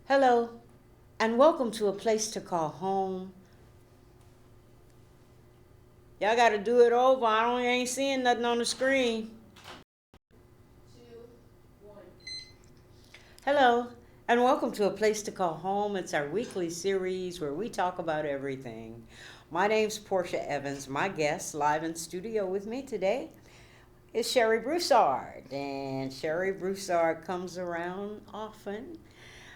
Hello, and welcome to a place to call home. Y'all got to do it over. Ain't seeing nothing on the screen. Hello, and welcome to a place to call home. It's our weekly series where we talk about everything. My name's Portia Evans. My guest live in studio with me today is Sherry Broussard, and Sherry Broussard comes around often.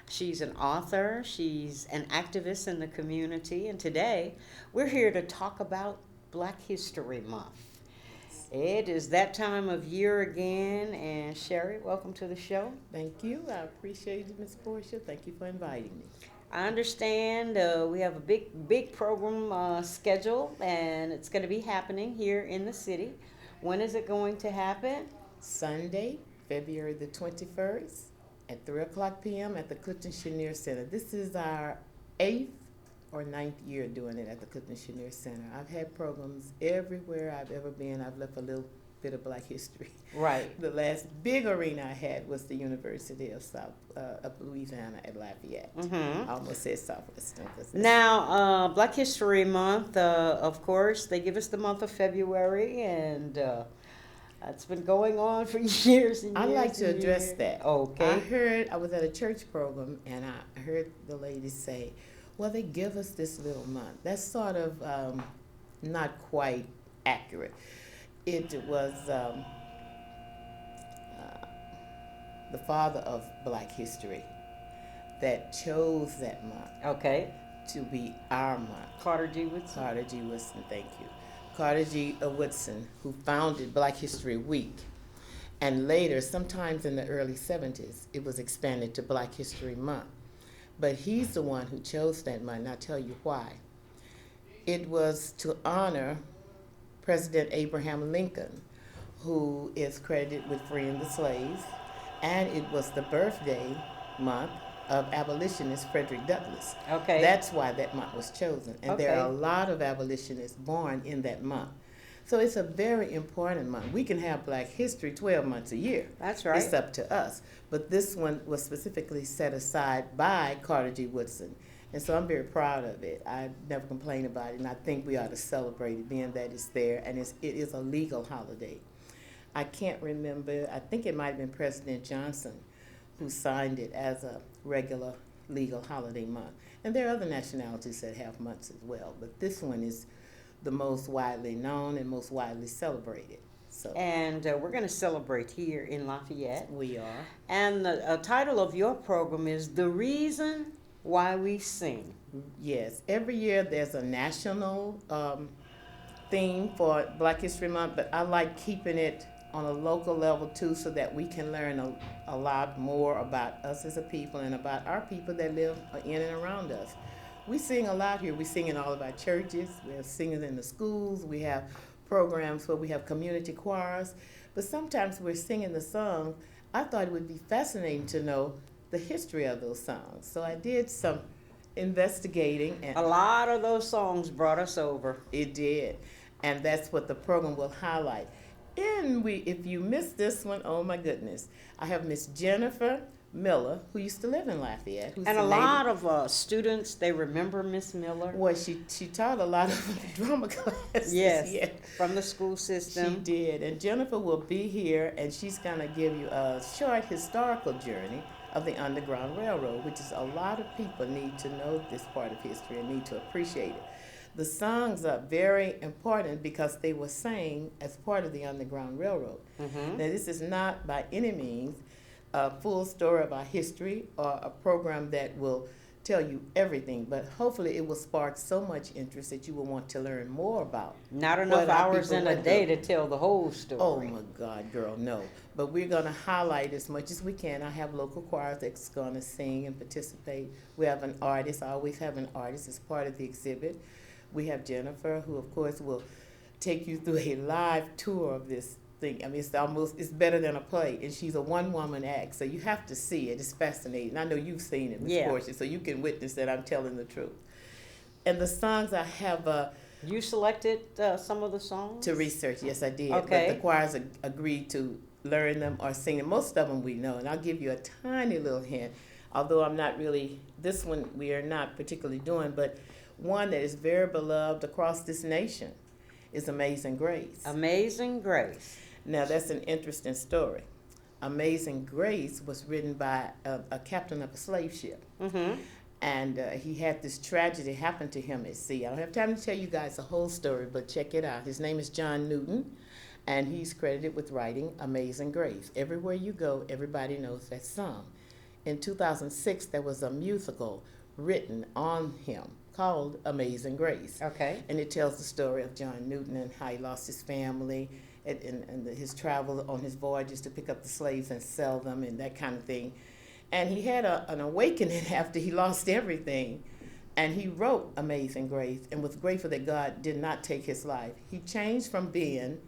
She's an author, she's an activist in the community, and today we're here to talk about Black History Month. It is that time of year again, and Sherry, welcome to the show. Thank you. I appreciate it, Ms. Portia. Thank you for inviting me. I understand we have a big program scheduled, and it's going to be happening here in the city. When is it going to happen? Sunday, February the 21st at 3 o'clock p.m. at the Clifton Chenier Center. This is our 8th or 9th year doing it at the Clifton Chenier Center. I've had programs everywhere I've ever been. I've left a little bit of Black history. Right. The last big arena I had was the University of Louisiana at Lafayette. Mm-hmm. I almost said Southwestern. Now, Black History Month, of course, they give us the month of February, and it's been going on for years and years. I'd like to address that. Okay. I was at a church program, and I heard the lady say, well, they give us this little month. That's sort of not quite accurate. It was the father of Black history that chose that month. Okay. To be our month. Carter G. Woodson. Carter G. Woodson, thank you. Carter G. Woodson, who founded Black History Week. And later, sometimes in the early 70s, it was expanded to Black History Month. But he's the one who chose that month, and I'll tell you why. It was to honor President Abraham Lincoln, who is credited with freeing the slaves, and it was the birthday month of abolitionist Frederick Douglass. Okay. That's why that month was chosen. And Okay. there are a lot of abolitionists born in that month. So it's a very important month. We can have Black history 12 months a year. That's right. It's up to us. But this one was specifically set aside by Carter G. Woodson. And so I'm very proud of it. I never complain about it, and I think we ought to celebrate it, being that it's there, and it is a legal holiday. I can't remember, I think it might have been President Johnson who signed it as a regular legal holiday month. And there are other nationalities that have months as well, but this one is the most widely known and most widely celebrated. So, And we're going to celebrate here in Lafayette. we are. And the title of your program is The Reason Why We Sing. Yes, every year there's a national theme for Black History Month, but I like keeping it on a local level too, so that we can learn a lot more about us as a people and about our people that live in and around us. We sing a lot here. We sing in all of our churches. We have singers in the schools. We have programs where we have community choirs. But sometimes we're singing the song. I thought it would be fascinating to know the history of those songs. So I did some investigating. And A lot of those songs brought us over. it did. And that's what the program will highlight. And if you missed this one, oh my goodness. I have Miss Jennifer Miller, who used to live in Lafayette. Who's And the a neighbor. lot of students, they remember Miss Miller. Well, she taught a lot of drama classes. Yes, Yeah. from the school She system. did. And Jennifer will be here, and she's going to give you a short historical journey of the Underground Railroad, which is a lot of people need to know this part of history and need to appreciate it. The songs are very important because they were sang as part of the Underground Railroad. Mm-hmm. Now, this is not by any means a full story of our history or a program that will tell you everything, but hopefully it will spark so much interest that you will want to learn more about. Not enough what our hours people in a went day through. to tell the whole story. Oh my God, girl, no. But we're going to highlight as much as we can. I have local choirs that's going to sing and participate. We have an artist. I always have an artist as part of the exhibit. We have Jennifer, who of course will take you through a live tour of this thing. I mean, it's better than a play, and she's a one-woman act, so you have to see it. It's fascinating. I know you've seen it, Ms. Yeah. Portia, so you can witness that I'm telling the truth. And the songs I have, You selected some of the songs? To research, yes, I did. Okay. But the choirs agreed to learn them or sing them. Most of them we know, and I'll give you a tiny little hint. Although I'm not really, this one we are not particularly doing, but one that is very beloved across this nation is Amazing Grace. Amazing Grace. Now that's an interesting story. Amazing Grace was written by a captain of a slave ship. Mm-hmm. And he had this tragedy happen to him at sea. I don't have time to tell you guys the whole story, but check it out. His name is John Newton, and he's credited with writing Amazing Grace. Everywhere you go, everybody knows that song. In 2006, there was a musical written on him called Amazing Grace. Okay. And it tells the story of John Newton and how he lost his family and his travel on his voyages to pick up the slaves and sell them and that kind of thing. And he had an awakening after he lost everything. And he wrote Amazing Grace and was grateful that God did not take his life. He changed from being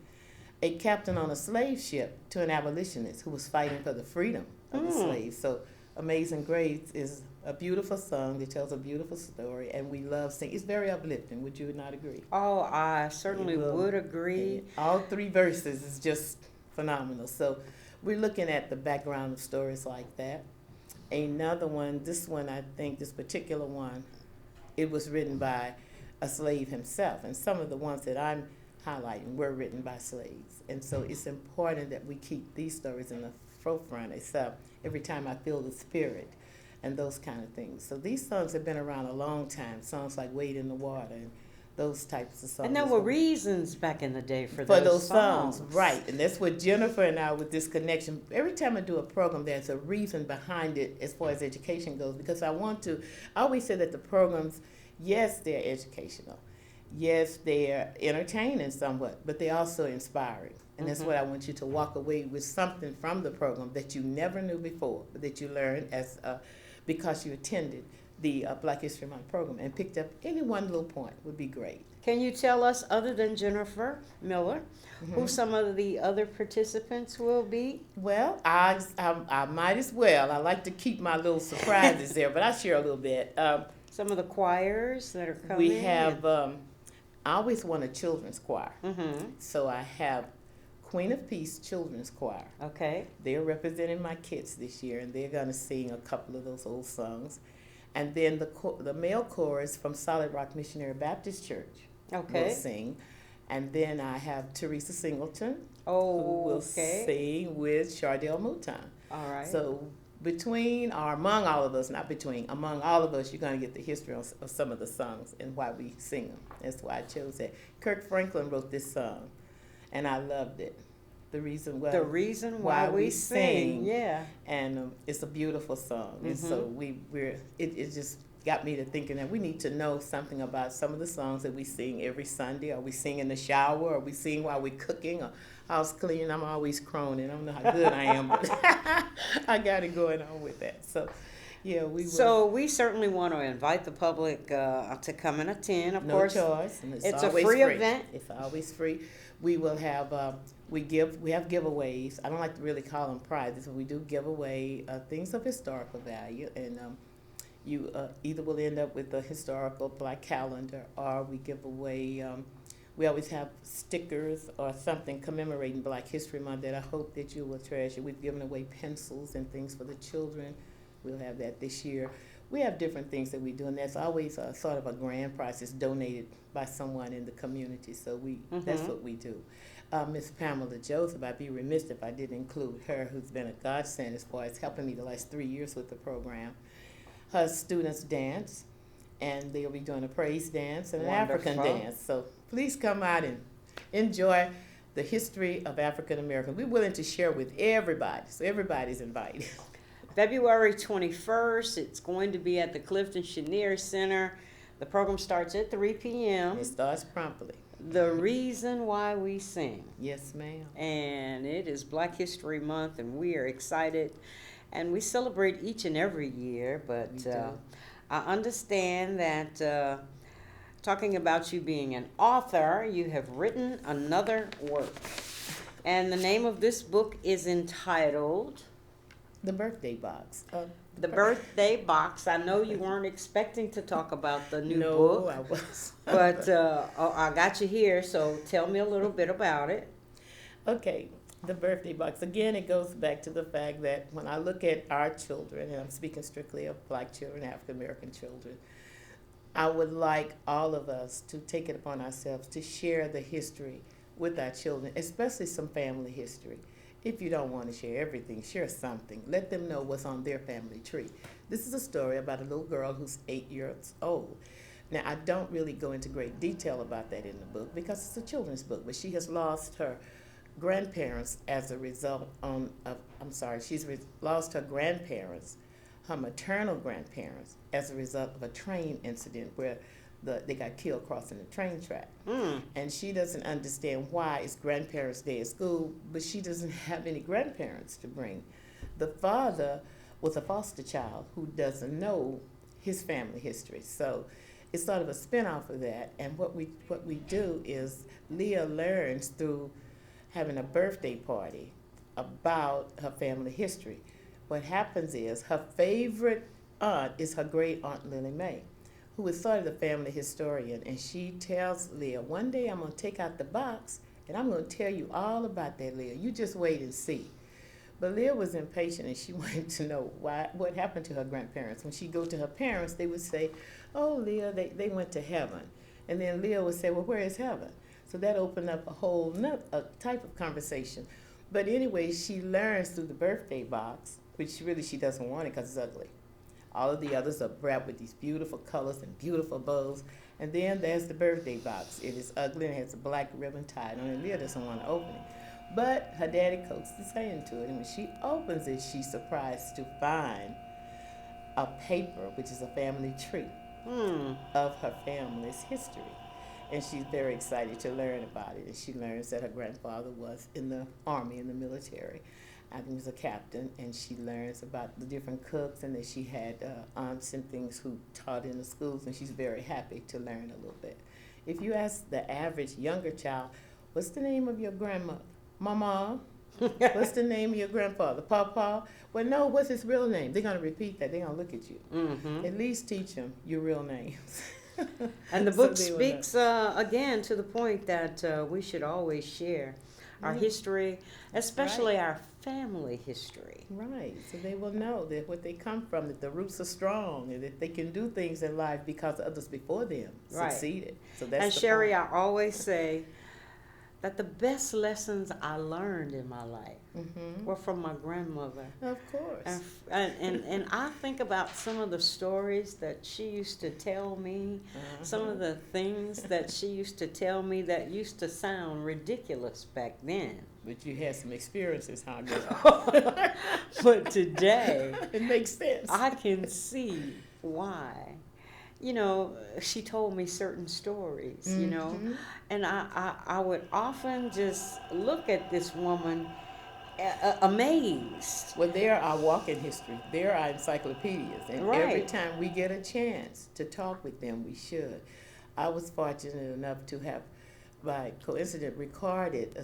a captain on a slave ship to an abolitionist who was fighting for the freedom of the slaves. So Amazing Grace is a beautiful song that tells a beautiful story, and we love singing. It's very uplifting. Would you not agree? Oh, I certainly would agree. All 3 verses is just phenomenal. So we're looking at the background of stories like that. Another one, this one, I think this particular one, it was written by a slave himself. And some of the ones that I'm highlighting were written by slaves. And so it's important that we keep these stories in the forefront, except every time I feel the spirit and those kind of things. So these songs have been around a long time, songs like Wade in the Water and those types of songs. And there were reasons back in the day for those songs. Right. And that's what Jennifer and I, with this connection, every time I do a program, there's a reason behind it as far as education goes, because I always say that the programs, yes, they're educational. Yes, they're entertaining somewhat, but they're also inspiring. And that's what I want you to walk away with, something from the program that you never knew before, but that you learned because you attended the Black History Month program and picked up any one little point would be great. Can you tell us, other than Jennifer Miller, who some of the other participants will be? Well, I might as well. I like to keep my little surprises there, but I'll share a little bit. Some of the choirs that are coming. We have, I always want a children's choir. So I have Queen of Peace Children's Choir. Okay. They're representing my kids this year, and they're going to sing a couple of those old songs. And then the male chorus from Solid Rock Missionary Baptist Church will sing. And then I have Teresa Singleton, who will sing with Chardell Mouton. All right. So among all of us, you're going to get the history of some of the songs and why we sing them. That's why I chose that. Kirk Franklin wrote this song, and I loved it. The reason why we sing. Yeah. And it's a beautiful song. And so it just got me to thinking that we need to know something about some of the songs that we sing every Sunday. Are we singing in the shower? Are we singing while we're cooking or house cleaning? I'm always croning. I don't know how good I am, but I got it going on with that. So, yeah, we will. So we certainly want to invite the public to come and attend. Of course, no choice. And it's a free event. It's always free. We will have we have giveaways. I don't like to really call them prizes, but we do give away things of historical value, and you either will end up with a historical Black calendar, or we give away. We always have stickers or something commemorating Black History Month that I hope that you will treasure. We've given away pencils and things for the children. We'll have that this year. We have different things that we do, and that's always sort of a grand prize that's donated by someone in the community. So that's what we do. Miss Pamela Joseph, I'd be remiss if I didn't include her, who's been a godsend as far as helping me the last 3 years with the program. Her students dance, and they'll be doing a praise dance and an African dance. So please come out and enjoy the history of African Americans. We're willing to share with everybody, so everybody's invited. February 21st, it's going to be at the Clifton Chenier Center. The program starts at 3 p.m. It starts promptly. The reason why we sing. Yes, ma'am. And it is Black History Month, and we are excited. And we celebrate each and every year, but I understand that talking about you being an author, you have written another work. And the name of this book is entitled The birthday box. The birthday box. I know you weren't expecting to talk about the new No, book, I was. but I got you here, so tell me a little bit about it. Okay, the birthday box. Again, it goes back to the fact that when I look at our children, and I'm speaking strictly of black children, African American children, I would like all of us to take it upon ourselves to share the history with our children, especially some family history. If you don't want to share everything, share something. Let them know what's on their family tree. This is a story about a little girl who's 8 years old. Now, I don't really go into great detail about that in the book because it's a children's book, but she has lost her grandparents as a result lost her grandparents, her maternal grandparents, as a result of a train incident where they got killed crossing the train track. And she doesn't understand why it's grandparents' day at school, but she doesn't have any grandparents to bring. The father was a foster child who doesn't know his family history. So it's sort of a spin-off of that. And what we do is Leah learns through having a birthday party about her family history. What happens is her favorite aunt is her great aunt Lily Mae, who is sort of the family historian, and she tells Leah, one day I'm going to take out the box and I'm going to tell you all about that, Leah. You just wait and see. But Leah was impatient and she wanted to know what happened to her grandparents. When she go to her parents, they would say, oh, Leah, they went to heaven. And then Leah would say, well, where is heaven? So that opened up a whole type of conversation. But anyway, she learns through the birthday box, which really she doesn't want it because it's ugly. All of the others are wrapped with these beautiful colors and beautiful bows. And then there's the birthday box. It is ugly and has a black ribbon tied on it. Leah doesn't want to open it. But her daddy coaxes her into it. And when she opens it, she's surprised to find a paper, which is a family tree of her family's history. And she's very excited to learn about it. And she learns that her grandfather was in the army, in the military. I think he was a captain. And she learns about the different cooks and that she had aunts and things who taught in the schools. And she's very happy to learn a little bit. If you ask the average younger child, what's the name of your grandmother? Mama. What's the name of your grandfather? Papa. Well, no, what's his real name? They're going to repeat that. They're going to look at you. At least teach them your real names. And the book speaks again to the point that we should always share our history, especially our family history. Right, so they will know that what they come from, that the roots are strong, and that they can do things in life because others before them succeeded. So that's and Sherry, I always say that the best lessons I learned in my life were from my grandmother. Of course. And I think about some of the stories that she used to tell me, some of the things that she used to tell me that used to sound ridiculous back then. But you had some experiences, huh? But today, it makes sense. I can see why. You know, she told me certain stories, you know, and I would often just look at this woman amazed. Well, they're our walking history. They're our encyclopedias. And every time we get a chance to talk with them, we should. I was fortunate enough to have, by coincidence, recorded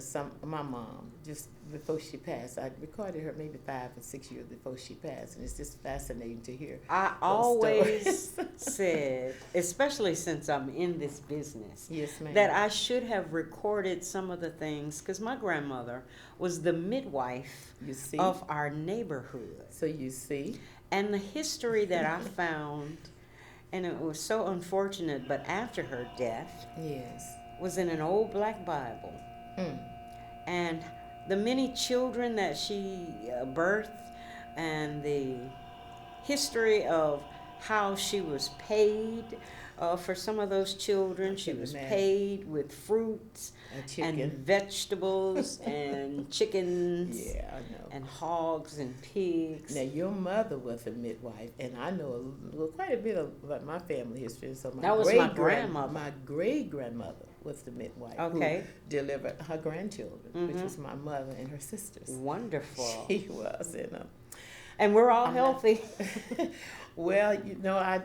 my mom just before she passed. I recorded her maybe 5 or 6 years before she passed, and it's just fascinating to hear. I always said, especially since I'm in this business, yes, ma'am, that I should have recorded some of the things, because my grandmother was the midwife of our neighborhood. So you see. And the history that I found, and it was so unfortunate, but after her death, was in an old black Bible. And the many children that she birthed and the history of how she was paid for some of those children. She was paid with fruits and vegetables and chickens and hogs and pigs. Now, your mother was a midwife, and I know quite a bit about my family history. So that was my grandmother. My great-grandmother was the midwife who delivered her grandchildren, which was my mother and her sisters. Wonderful. She was, and we're all healthy. Well, you know,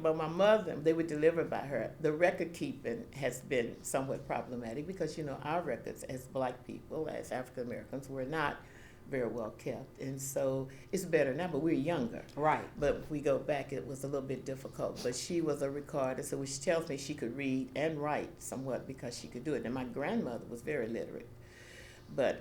but my mother, they were delivered by her. The record keeping has been somewhat problematic because, you know, our records as black people, as African Americans, were not very well kept. And so it's better now, but we're younger. Right. But if we go back, it was a little bit difficult. But she was a recorder, so she tells me she could read and write somewhat because she could do it. And my grandmother was very literate. But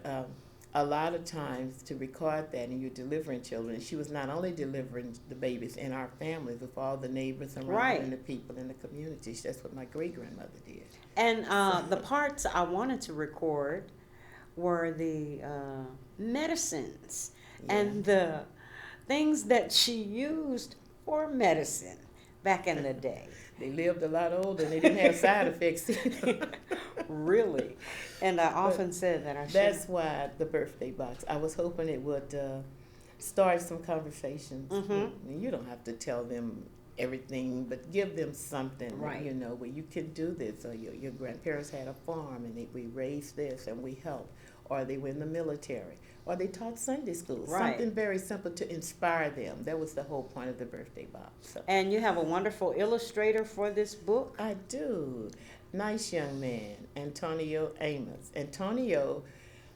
a lot of times to record that and you're delivering children, she was not only delivering the babies in our families with all the neighbors around Right. and the people in the community. That's what my great-grandmother did. And the parts I wanted to record were the medicines and the things that she used for medicine back in the day. They lived a lot older and they didn't have side effects either. Really. And I often said that I should. That's why the birthday box. I was hoping it would start some conversations. Mm-hmm. You don't have to tell them everything, but give them something, Right. you know, where you can do this. Or your grandparents had a farm and we raised this and we helped. Or they were in the military. Or they taught Sunday school. Right. Something very simple to inspire them. That was the whole point of the birthday box. So. And you have a wonderful illustrator for this book. I do. Nice young man, Antonio Amos. Antonio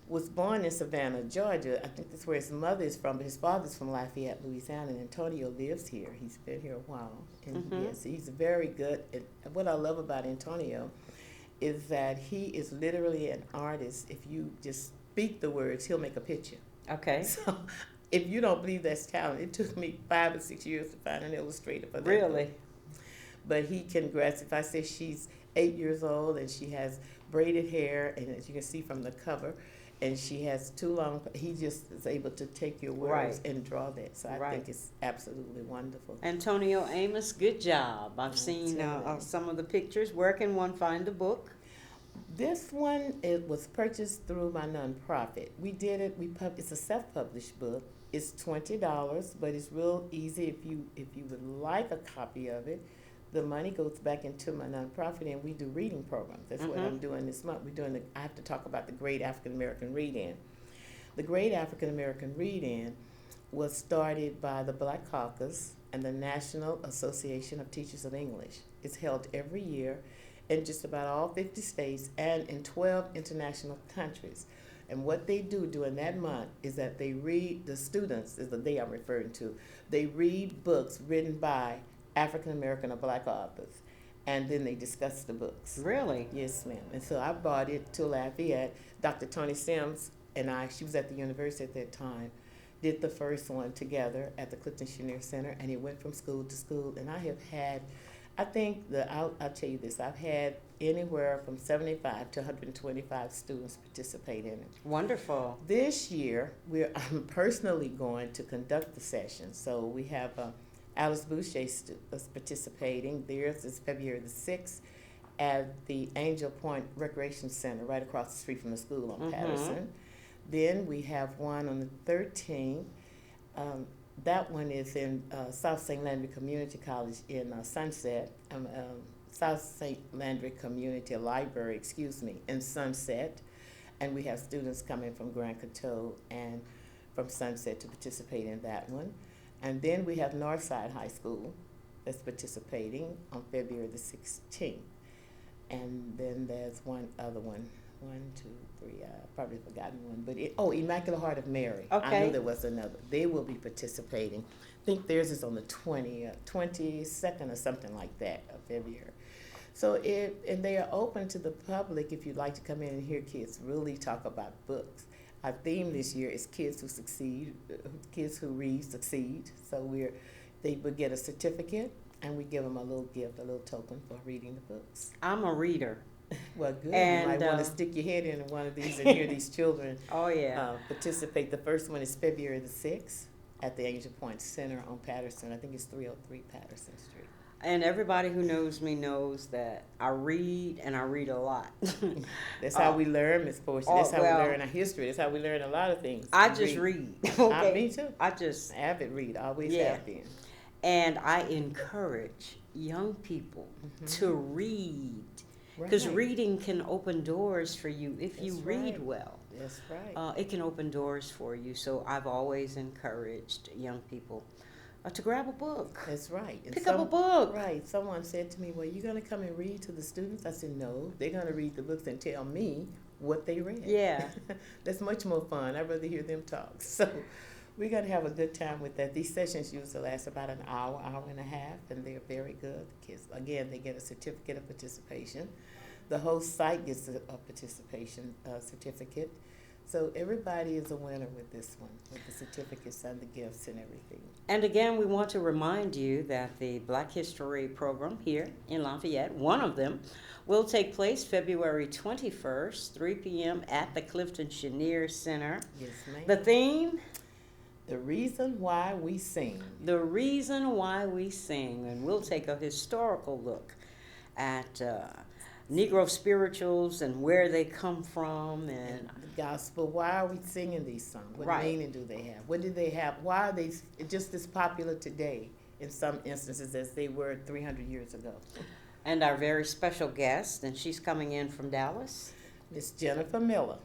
was born in Savannah, Georgia. I think that's where his mother is from, but his father's from Lafayette, Louisiana, and Antonio lives here. He's been here a while. And yes, he's very good. And what I love about Antonio is that he is literally an artist. If you just speak the words, he'll make a picture. Okay. So if you don't believe that's talent, it took me 5 or 6 years to find an illustrator for that. Really? But he can grasp. If I say she's 8 years old and she has braided hair, and as you can see from the cover, and she has too long, he just is able to take your words Right. and draw that. So I Right. think it's absolutely wonderful. Antonio Amos, good job. I've seen some of the pictures. Where can one find the book? This one, it was purchased through my nonprofit. We did it. It's a self-published book. It's $20, but it's real easy if you would like a copy of it. The money goes back into my nonprofit, and we do reading programs. That's what I'm doing this month. I have to talk about the Great African American Read-In. The Great African American Read-In was started by the Black Caucus and the National Association of Teachers of English. It's held every year in just about all 50 states and in 12 international countries. And what they do during that month is that they read, the students is the day I'm referring to, they read books written by African American or Black authors, and then they discuss the books. Really? Yes, ma'am. And so I brought it to Lafayette. Dr. Tony Sims and she was at the university at that time, did the first one together at the Clifton Chenier Center, and it went from school to school. And I have had, I think, I'll tell you this, I've had anywhere from 75 to 125 students participate in it. Wonderful. This year, I'm personally going to conduct the session. So we have Alice Boucher is participating. Theirs is February the 6th at the Angel Point Recreation Center right across the street from the school on Patterson. Then we have one on the 13th. That one is in South St. Landry Community College in Sunset. South St. Landry Community Library, in Sunset. And we have students coming from Grand Coteau and from Sunset to participate in that one. And then we have Northside High School that's participating on February the 16th. And then there's one other one. 1, 2, 3, I've probably forgotten one. But Immaculate Heart of Mary. Okay. I knew there was another. They will be participating. I think theirs is on the 22nd or something like that of February. So and they are open to the public if you'd like to come in and hear kids really talk about books. Our theme this year is Kids Who Succeed, Kids Who Read Succeed. So they would get a certificate, and we give them a little gift, a little token for reading the books. I'm a reader. Well, good. And, you might want to stick your head in one of these and hear these children participate. The first one is February the 6th at the Angel Point Center on Patterson. I think it's 303 Patterson Street. And everybody who knows me knows that I read, and I read a lot. That's how we learn, Miss Portia. That's how we learn our history. That's how we learn a lot of things. I just read. Okay. Me too. I just avid read. Always have been. And I encourage young people to read, because reading can open doors for you if you read well. That's right. It can open doors for you. So I've always encouraged young people to grab a book. That's right. And Pick up a book. Right. Someone said to me, well, you're going to come and read to the students? I said, no. They're going to read the books and tell me what they read. Yeah. That's much more fun. I'd rather hear them talk. So we're going to have a good time with that. These sessions usually last about an hour, hour and a half, and they're very good. The kids, again, they get a certificate of participation. The whole site gets a participation certificate. So everybody is a winner with this one, with the certificates and the gifts and everything. And again, we want to remind you that the Black History program here in Lafayette, one of them, will take place February 21st, 3 p.m. at the Clifton Chenier Center. Yes, ma'am. The theme? The reason why we sing. The reason why we sing. And we'll take a historical look at Negro spirituals and where they come from, and the gospel. Why are we singing these songs? What right. meaning do they have? What did they have? Why are they just as popular today in some instances as they were 300 years ago? And our very special guest, and she's coming in from Dallas, Miss Jennifer Miller,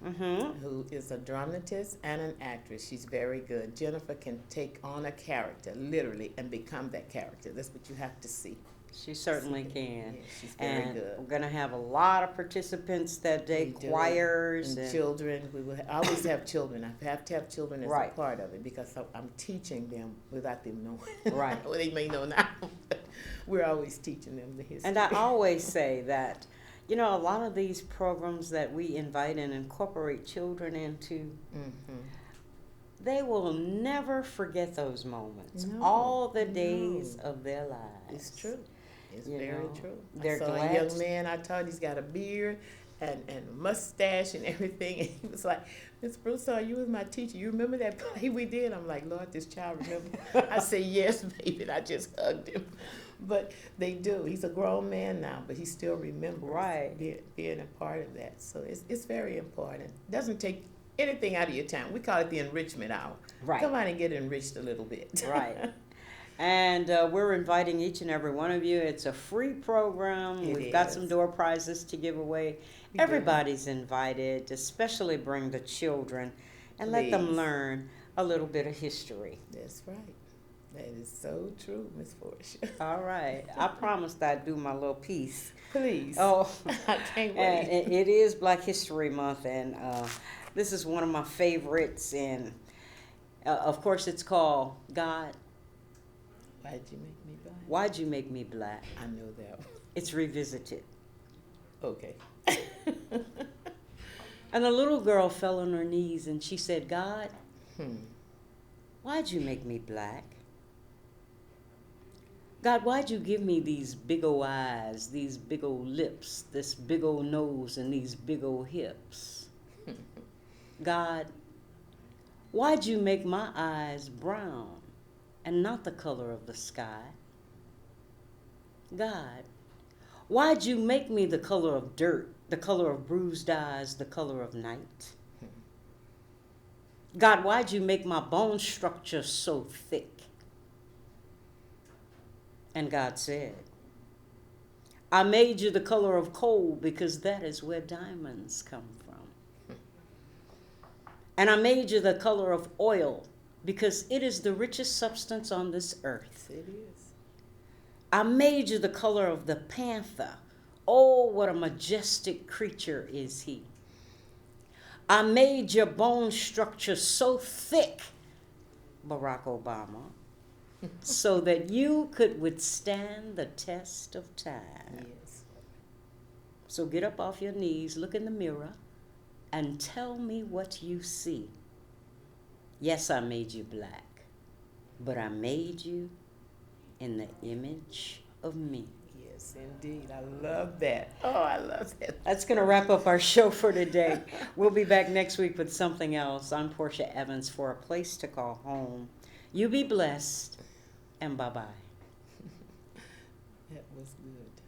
who is a dramatist and an actress. She's very good. Jennifer can take on a character, literally, and become that character. That's what you have to see. She certainly can. Yeah, she's very and good. We're going to have a lot of participants that day, choirs. And children. We will always have children. I have to have children as right. a part of it because I'm teaching them without them knowing. Right. Well, they may know now, but we're always teaching them the history. And I always say that, you know, a lot of these programs that we invite and incorporate children into, they will never forget those moments. No, all the days of their lives. It's true. It's you very know, true. They're I saw glad. a young man I taught, he's got a beard and a mustache and everything. And he was like, Miss Broussard, you was my teacher. You remember that play we did? I'm like, Lord, this child remember. I say, yes, baby. And I just hugged him. But they do. He's a grown man now, but he still remembers right. being a part of that. So it's very important. It doesn't take anything out of your time. We call it the enrichment hour. Right. Come on and get enriched a little bit. Right. And we're inviting each and every one of you. It's a free program. We've got some door prizes to give away. Everybody's invited, especially bring the children and let them learn a little bit of history. That's right. That is so true, Miss Portia. All right. I promised I'd do my little piece. Please. Oh, I can't wait. And it is Black History Month, and this is one of my favorites. And of course, it's called God. Why'd you make me black? Why'd you make me black? I know that one. It's revisited. Okay. And a little girl fell on her knees and she said, God, why'd you make me black? God, why'd you give me these big old eyes, these big old lips, this big old nose, and these big old hips? God, why'd you make my eyes brown and not the color of the sky? God, why'd you make me the color of dirt, the color of bruised eyes, the color of night? God, why'd you make my bone structure so thick? And God said, I made you the color of coal because that is where diamonds come from. And I made you the color of oil because it is the richest substance on this earth. It is. I made you the color of the panther. Oh, what a majestic creature is he. I made your bone structure so thick, Barack Obama, so that you could withstand the test of time. Yes. So get up off your knees, look in the mirror, and tell me what you see. Yes, I made you black, but I made you in the image of me. Yes, indeed. I love that. Oh, I love that. That's going to wrap up our show for today. We'll be back next week with something else. I'm Portia Evans for A Place to Call Home. You be blessed, and bye-bye. That was good.